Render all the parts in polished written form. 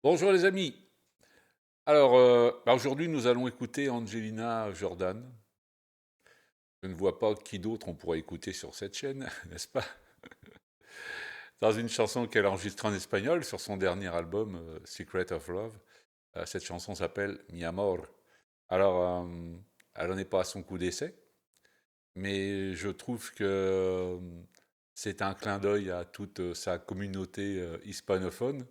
Bonjour les amis. Alors, aujourd'hui nous allons écouter Angelina Jordan. Je ne vois pas qui d'autre on pourrait écouter sur cette chaîne, n'est-ce pas? Dans une chanson qu'elle a enregistrée en espagnol sur son dernier album, Secret of Love. Cette chanson s'appelle Mi Amor. Alors, elle n'en est pas à son coup d'essai, mais je trouve que c'est un clin d'œil à toute sa communauté hispanophone,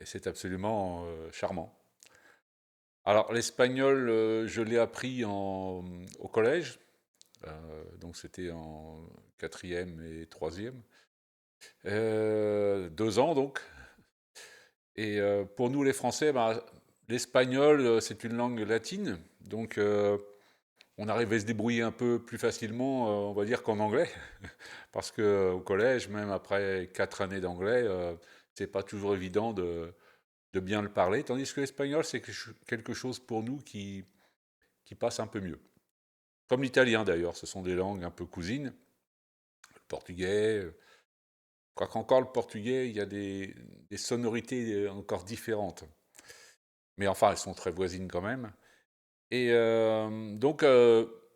et c'est absolument charmant. Alors, l'espagnol, je l'ai appris au collège, donc c'était en quatrième et troisième. 2 ans donc. Et pour nous les Français, bah, l'espagnol, c'est une langue latine, donc on arrive à se débrouiller un peu plus facilement, on va dire, qu'en anglais, parce qu'au collège, même après 4 années d'anglais, c'est pas toujours évident de bien le parler, tandis que l'espagnol, c'est quelque chose pour nous qui passe un peu mieux. Comme l'italien d'ailleurs, ce sont des langues un peu cousines. Le portugais, je crois qu'encore le portugais, il y a des sonorités encore différentes. Mais enfin, elles sont très voisines quand même. Et donc,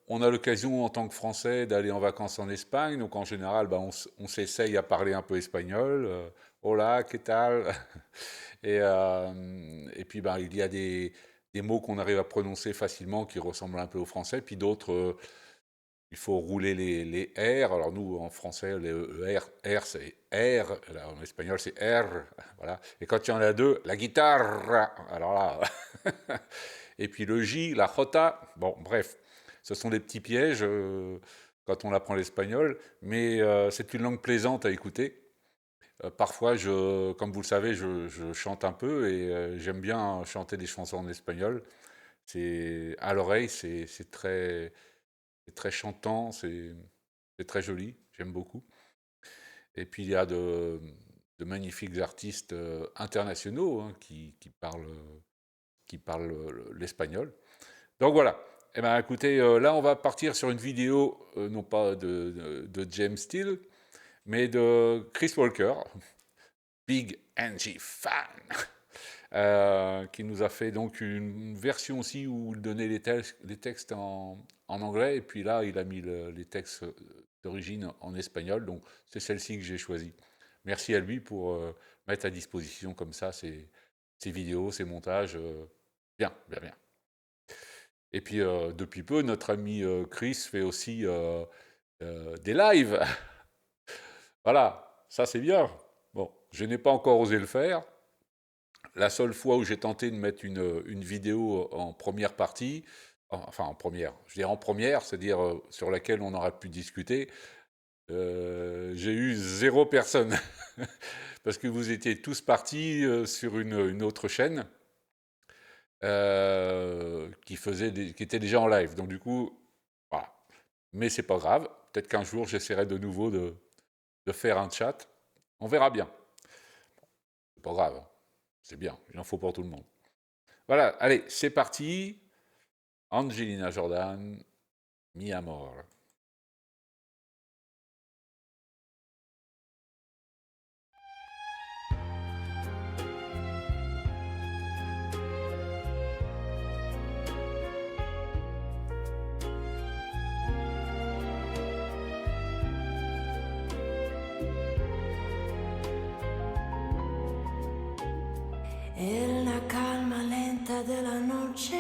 on a l'occasion en tant que Français d'aller en vacances en Espagne. Donc en général, bah, on s'essaye à parler un peu espagnol. Hola, ¿qué tal? Et puis, bah, il y a des mots qu'on arrive à prononcer facilement qui ressemblent un peu au français. Puis d'autres, il faut rouler les R. Alors nous, en français, le R c'est R. Là, en espagnol, c'est R. Voilà. Et quand il y en a deux, la guitare. Alors là. Et puis le J, la J. Bon, bref. Ce sont des petits pièges quand on apprend l'espagnol. Mais c'est une langue plaisante à écouter. Parfois, comme vous le savez, je chante un peu et j'aime bien chanter des chansons en espagnol. À l'oreille, c'est très chantant, c'est très joli, j'aime beaucoup. Et puis il y a de magnifiques artistes internationaux hein, qui parlent l'espagnol. Donc voilà. Eh ben, écoutez, là on va partir sur une vidéo, non pas de James Steele, mais de Chris Walker, Big Angie fan, qui nous a fait donc une version aussi où il donnait les textes en anglais, et puis là, il a mis les textes d'origine en espagnol, donc c'est celle-ci que j'ai choisie. Merci à lui pour mettre à disposition comme ça ces vidéos, ces montages. Bien, bien, bien. Et puis, depuis peu, notre ami Chris fait aussi des lives. Voilà, ça c'est bien. Bon, je n'ai pas encore osé le faire. La seule fois où j'ai tenté de mettre une vidéo en première partie, enfin en première, je dirais en première, c'est-à-dire sur laquelle on aurait pu discuter, j'ai eu 0 personne. Parce que vous étiez tous partis sur une autre chaîne qui était déjà en live. Donc du coup, voilà. Mais c'est pas grave. Peut-être qu'un jour, j'essaierai de nouveau de faire un chat. On verra bien. C'est pas grave. C'est bien. Il en faut pour tout le monde. Voilà, allez, c'est parti. Angelina Jordan, Mi Amor. En la calma lenta de la noche,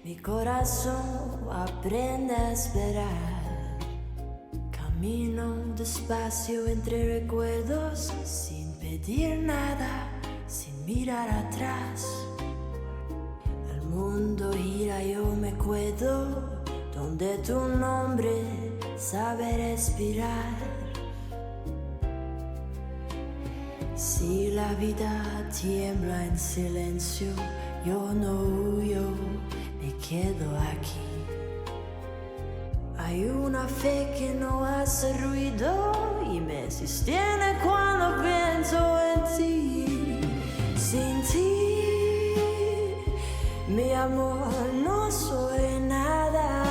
mi corazón aprende a esperar. Camino despacio entre recuerdos, sin pedir nada, sin mirar atrás. El mundo gira, yo me quedo donde tu nombre sabe respirar. Si la vida tiembla en silencio, yo no huyo, me quedo aquí. Hay una fe que no hace ruido y me sostiene cuando pienso en ti. Sin ti, mi amor, no soy nada.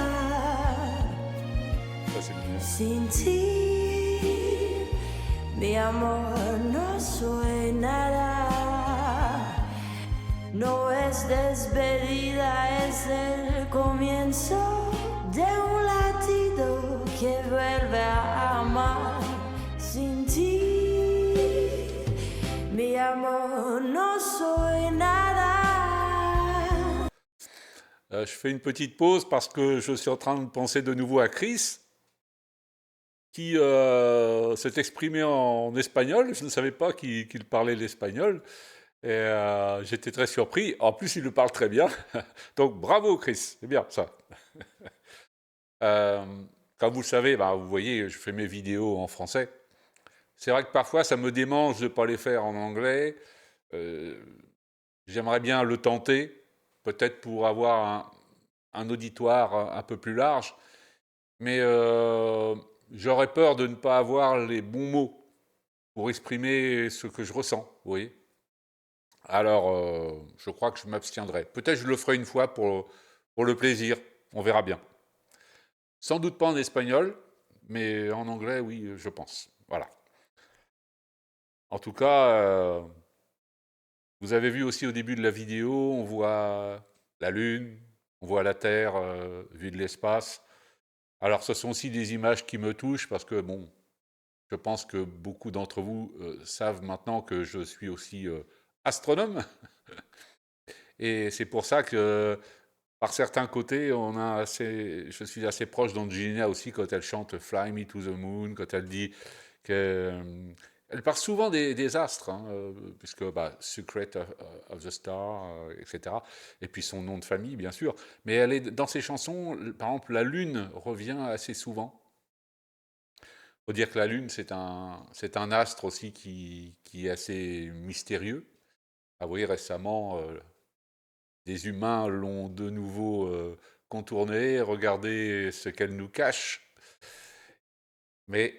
Sin ti, mi amor, no soy nada. es despedida, es el comienzo de un latido que vuelve a amar sin ti. Mi amor, no soy nada. Je fais une petite pause parce que je suis en train de penser de nouveau à Chris, qui s'est exprimé en espagnol. Je ne savais pas qu'il parlait l'espagnol. Et j'étais très surpris. En plus, il le parle très bien. Donc, bravo, Chris. C'est bien, ça. Comme vous le savez, vous voyez, je fais mes vidéos en français. C'est vrai que parfois, ça me démange de ne pas les faire en anglais. J'aimerais bien le tenter, peut-être pour avoir un auditoire un peu plus large. Mais j'aurais peur de ne pas avoir les bons mots pour exprimer ce que je ressens, vous voyez. Alors, je crois que je m'abstiendrai. Peut-être je le ferai une fois pour le plaisir. On verra bien. Sans doute pas en espagnol, mais en anglais, oui, je pense. Voilà. En tout cas, vous avez vu aussi au début de la vidéo, on voit la Lune, on voit la Terre vue de l'espace. Alors, ce sont aussi des images qui me touchent parce que, bon, je pense que beaucoup d'entre vous savent maintenant que je suis aussi astronome. Et c'est pour ça que, par certains côtés, je suis assez proche d'Angelina aussi quand elle chante Fly Me to the Moon, quand elle dit que. Elle parle souvent des astres, hein, puisque Secret of the Star, etc. Et puis son nom de famille, bien sûr. Mais elle est dans ses chansons, par exemple, la Lune revient assez souvent. Il faut dire que la Lune, c'est un astre aussi qui est assez mystérieux. Ah oui, récemment, des humains l'ont de nouveau contournée, regardez ce qu'elle nous cache. Mais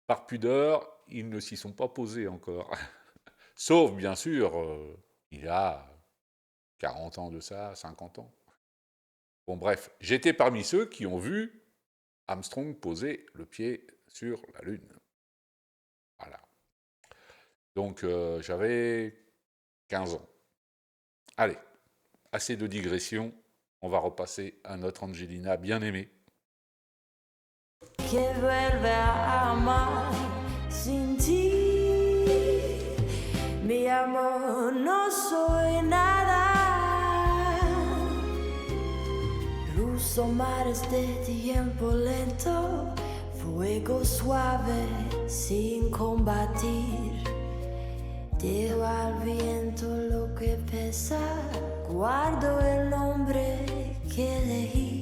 par pudeur, ils ne s'y sont pas posés encore. Sauf, bien sûr, il y a 40 ans de ça, 50 ans. Bon, bref, j'étais parmi ceux qui ont vu Armstrong poser le pied sur la Lune. Voilà. Donc, j'avais 15 ans. Allez, assez de digression. On va repasser à notre Angelina bien-aimée. Que vuelve a amar sin ti. Mi amor, no soy nada. Cruzo mares de tiempo lento, fuego suave sin combatir. Dejo al viento lo que pesa, guardo el nombre que elegí.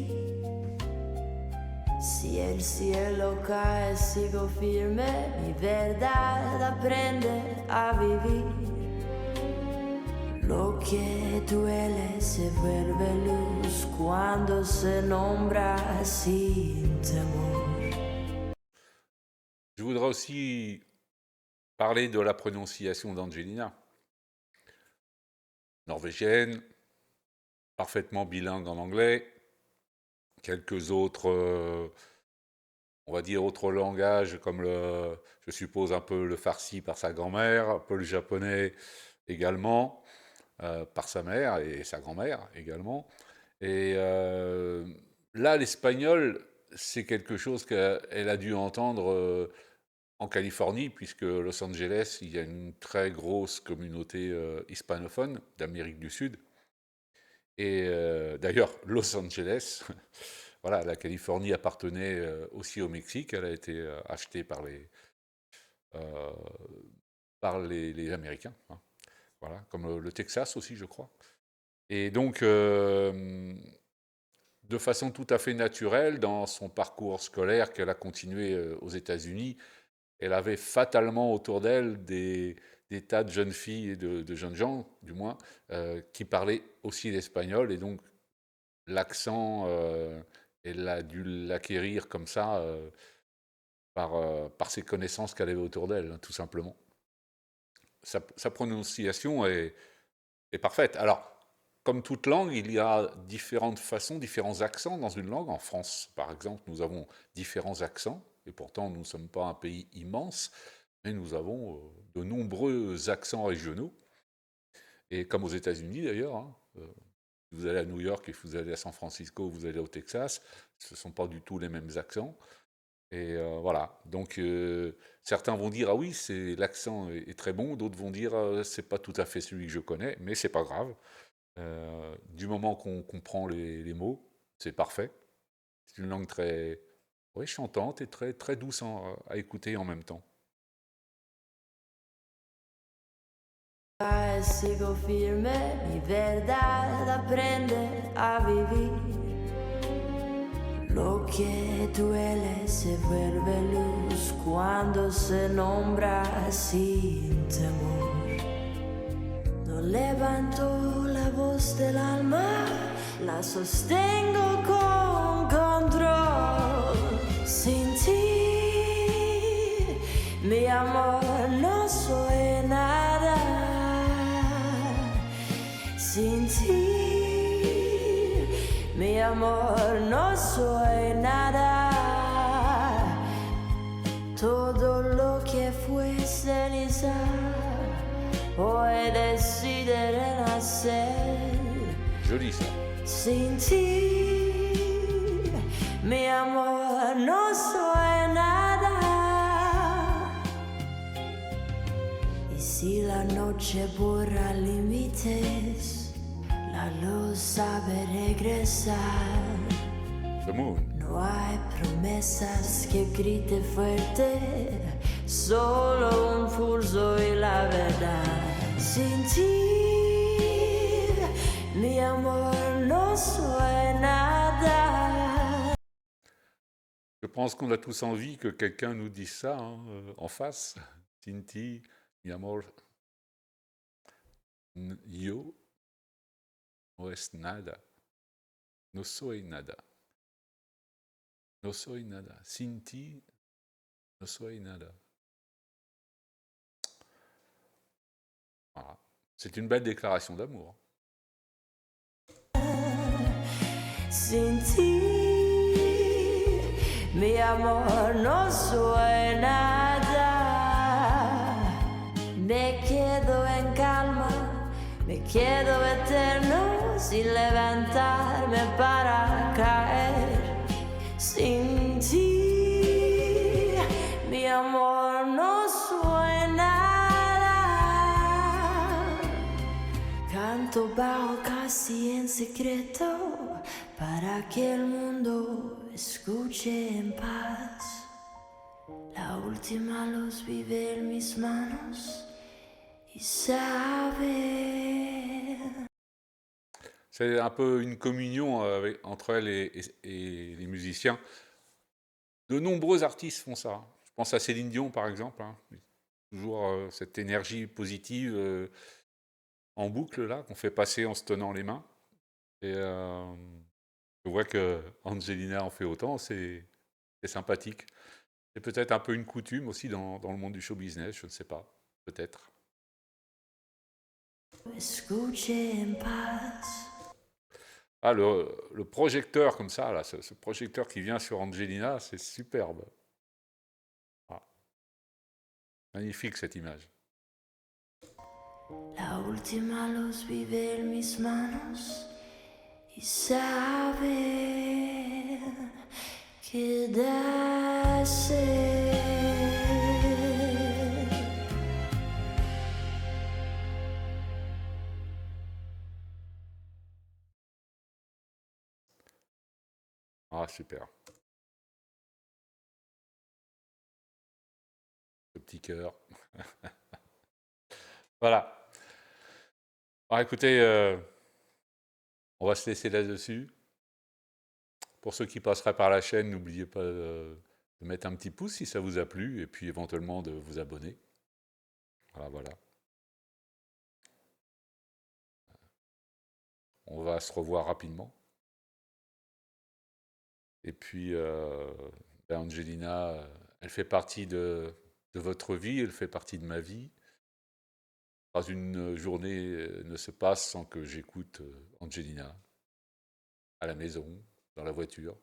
Si el cielo cae, sigo firme, mi verdad aprende a vivir. Lo que duele se vuelve luz cuando se nombra sin temor. Je voudrais aussi parler de la prononciation d'Angelina. Norvégienne, parfaitement bilingue en anglais, quelques autres, on va dire autres langages comme je suppose un peu le farsi par sa grand-mère, un peu le japonais également par sa mère et sa grand-mère également. Et là, l'espagnol, c'est quelque chose qu'elle a dû entendre en Californie, puisque Los Angeles, il y a une très grosse communauté hispanophone d'Amérique du Sud. Et d'ailleurs, Los Angeles, voilà, la Californie appartenait aussi au Mexique. Elle a été achetée par les Américains. Hein. Voilà, comme le Texas aussi, je crois. Et donc, de façon tout à fait naturelle, dans son parcours scolaire qu'elle a continué aux États-Unis, elle avait fatalement autour d'elle des tas de jeunes filles et de jeunes gens, du moins, qui parlaient aussi l'espagnol. Et donc, l'accent, elle a dû l'acquérir comme ça par ses connaissances qu'elle avait autour d'elle, hein, tout simplement. Sa prononciation est parfaite. Alors, comme toute langue, il y a différentes façons, différents accents dans une langue. En France, par exemple, nous avons différents accents. Et pourtant, nous ne sommes pas un pays immense, mais nous avons de nombreux accents régionaux. Et comme aux États-Unis d'ailleurs, hein, vous allez à New York et vous allez à San Francisco, vous allez au Texas, ce ne sont pas du tout les mêmes accents. Et voilà. Donc certains vont dire ah oui, c'est l'accent est très bon, d'autres vont dire c'est pas tout à fait celui que je connais, mais c'est pas grave. Du moment qu'on comprend les mots, c'est parfait. C'est une langue très ouais, chantante et très très douce à écouter en même temps. Sigo firme, mi verdad aprende a vivir. Lo que duele se vuelve luz cuando se nombra sin temor. No levanto la voz del alma, la sostengo con control. Sin ti, mi amor, no soy nada. Sin ti, mi amor, no soy nada. Todo lo que fue ceniza hoy decide renacer. Joli ça. Sin ti, mi amor, no soy nada. Y si la noche borra límites, la luz sabe regresar. The moon. No hay promesas que grite fuerte, solo un pulso y la verdad. Sin ti, mi amor, no soy nada. Je pense qu'on a tous envie que quelqu'un nous dise ça hein, en face. Tinti, mi amor, yo no es nada. No soy nada. No soy nada. Sin ti, no soy nada. Voilà. C'est une belle déclaration d'amour. Sin ti, mi amor, no soy nada. Me quedo en calma, me quedo eterno sin levantarme para caer. Sin ti, mi amor, no soy nada. Canto bajo casi en secreto para que el mundo escuche en paz. La última luz vive en mis manos y sabe. C'est un peu une communion entre elle et les musiciens. De nombreux artistes font ça. Je pense à Céline Dion, par exemple. Hein. Toujours cette énergie positive en boucle, là, qu'on fait passer en se tenant les mains. Et je vois que Angelina en fait autant, c'est sympathique. C'est peut-être un peu une coutume aussi dans le monde du show business, je ne sais pas. Peut-être. Escuche en paz. Ah, le projecteur comme ça, là, ce projecteur qui vient sur Angelina, c'est superbe. Ah. Magnifique cette image. La última luz vive en mis manos y sabe quedarse. Ah, super. Ce petit cœur. Voilà. Alors, écoutez, on va se laisser là-dessus. Pour ceux qui passeraient par la chaîne, n'oubliez pas de mettre un petit pouce si ça vous a plu et puis éventuellement de vous abonner. Voilà, voilà. On va se revoir rapidement. Et puis, Angelina, elle fait partie de votre vie, elle fait partie de ma vie. Pas une journée ne se passe sans que j'écoute Angelina à la maison, dans la voiture.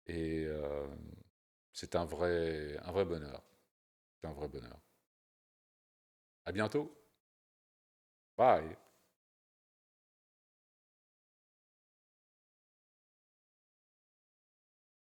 Et c'est un vrai bonheur. C'est un vrai bonheur. À bientôt. Bye.